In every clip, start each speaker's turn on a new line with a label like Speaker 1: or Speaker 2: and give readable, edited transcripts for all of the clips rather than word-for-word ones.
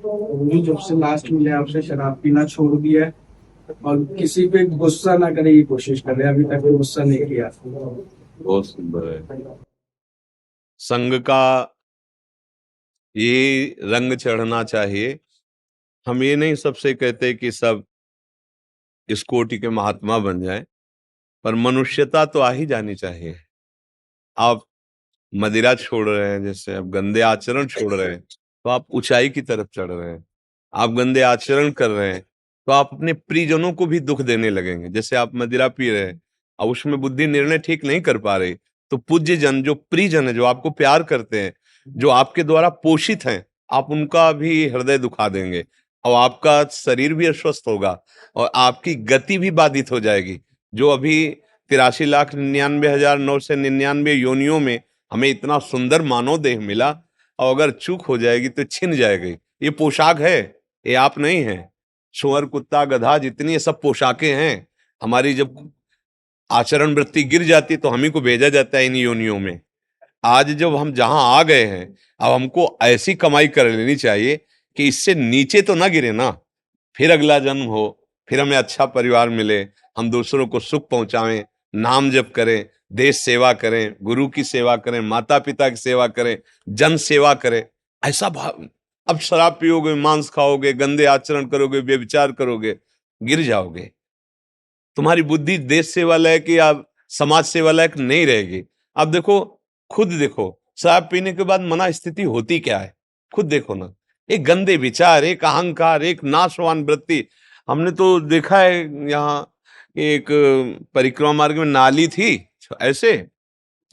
Speaker 1: भी जब से लास्ट मिले आपसे शराब पीना छोड़ दिया है और किसी पे गुस्सा ना करने की कोशिश कर रहे हैं, अभी तक कोई गुस्सा नहीं किया।
Speaker 2: बहुत सुंदर है। संघ का ये रंग चढ़ना चाहिए। हम ये नहीं सबसे कहते कि सब इस कोटि के महात्मा बन जाएं, पर मनुष्यता तो आ ही जानी चाहिए। आप मदिरा छोड़ रहे हैं, जैसे आप गंदे आचरण छोड़ रहे हैं, तो आप ऊंचाई की तरफ चढ़ रहे हैं। आप गंदे आचरण कर रहे हैं तो आप अपने प्रियजनों को भी दुख देने लगेंगे। जैसे आप मदिरा पी रहे हैं और उसमें बुद्धि निर्णय ठीक नहीं कर पा रही, तो पूज्य जन, जो प्रियजन है, जो आपको प्यार करते हैं, जो आपके द्वारा पोषित हैं, आप उनका भी हृदय दुखा देंगे और आपका शरीर भी अस्वस्थ होगा और आपकी गति भी बाधित हो जाएगी। जो अभी 83,99,999 योनियों में हमें इतना सुंदर मानव देह मिला, और अगर चूक हो जाएगी तो छिन जाएगी। ये पोशाक है, ये आप नहीं है। सुअर, कुत्ता, गधा, जितनी ये सब पोशाकें हैं, हमारी जब आचरण वृत्ति गिर जाती तो हम ही को भेजा जाता है इन योनियों में। आज जब हम जहां आ गए हैं, अब हमको ऐसी कमाई कर लेनी चाहिए कि इससे नीचे तो ना गिरे ना, फिर अगला जन्म हो, फिर हमें अच्छा परिवार मिले, हम दूसरों को सुख पहुंचाएं, नाम जप करें, देश सेवा करें, गुरु की सेवा करें, माता पिता की सेवा करें, जन सेवा करें। ऐसा भाव। अब शराब पियोगे, मांस खाओगे, गंदे आचरण करोगे, व्यभिचार करोगे, गिर जाओगे। तुम्हारी बुद्धि देश सेवा लायक या समाज सेवा लायक नहीं रहेगी। अब देखो, खुद देखो, शराब पीने के बाद मना स्थिति होती क्या है, खुद देखो ना। एक गंदे विचार, एक अहंकार, एक नाशवान वृत्ति। हमने तो देखा है यहाँ एक परिक्रमा मार्ग में नाली थी ऐसे,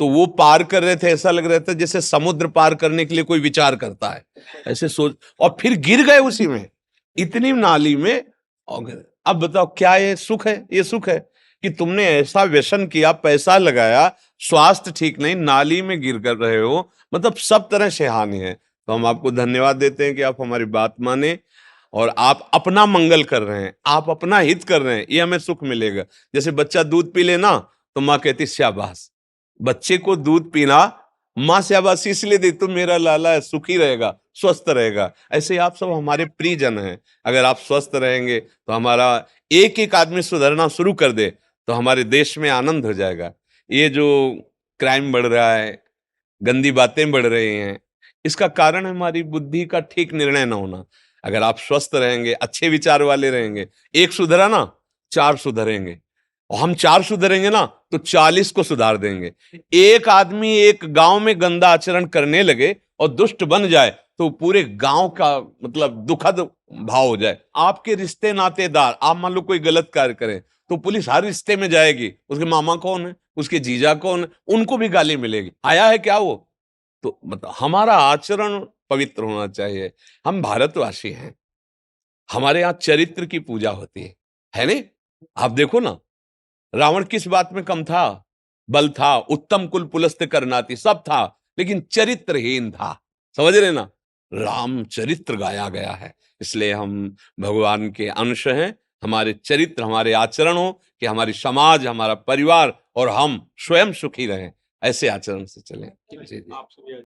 Speaker 2: तो वो पार कर रहे थे, ऐसा लग रहा था जैसे समुद्र पार करने के लिए कोई विचार करता है, ऐसे सोच, और फिर गिर गए उसी में, इतनी नाली में। और अब बताओ, क्या ये सुख है? ये सुख है कि तुमने ऐसा व्यसन किया, पैसा लगाया, स्वास्थ्य ठीक नहीं, नाली में गिर कर रहे हो, मतलब सब तरह से हानि है। तो हम आपको धन्यवाद देते हैं कि आप हमारी बात माने और आप अपना मंगल कर रहे हैं, आप अपना हित कर रहे हैं, ये हमें सुख मिलेगा। जैसे बच्चा दूध पी लेना तो माँ कहती शाबाश। बच्चे को दूध पीना, माँ शाबाशी इसलिए दी, तो मेरा लाला है, सुखी रहेगा, स्वस्थ रहेगा। ऐसे ही आप सब हमारे प्रियजन हैं। अगर आप स्वस्थ रहेंगे तो हमारा एक एक आदमी सुधरना शुरू कर दे तो हमारे देश में आनंद हो जाएगा। ये जो क्राइम बढ़ रहा है, गंदी बातें बढ़ रही हैं, इसका कारण है हमारी बुद्धि का ठीक निर्णय न होना। अगर आप स्वस्थ रहेंगे, अच्छे विचार वाले रहेंगे, एक सुधरा ना, चार सुधरेंगे, और हम चार सुधरेंगे ना तो 40 को सुधार देंगे। एक आदमी एक गांव में गंदा आचरण करने लगे और दुष्ट बन जाए तो पूरे गांव का मतलब दुखद भाव हो जाए। आपके रिश्ते नातेदार, आप मान लो कोई गलत कार्य करें तो पुलिस हर रिश्ते में जाएगी, उसके मामा कौन है, उसके जीजा कौन है, उनको भी गाली मिलेगी, आया है क्या वो। तो मतलब हमारा आचरण पवित्र होना चाहिए। हम भारतवासी हैं, हमारे यहाँ चरित्र की पूजा होती है नहीं? आप देखो ना, रावण किस बात में कम था? बल था, उत्तम कुल पुलस्त करनाती, सब था, लेकिन चरित्रहीन था। समझ रहे ना? राम चरित्र गाया गया है, इसलिए हम भगवान के अंश हैं। हमारे चरित्र, हमारे आचरण हो कि हमारी समाज, हमारा परिवार और हम स्वयं सुखी रहें, ऐसे आचरण से चलें। जी जी।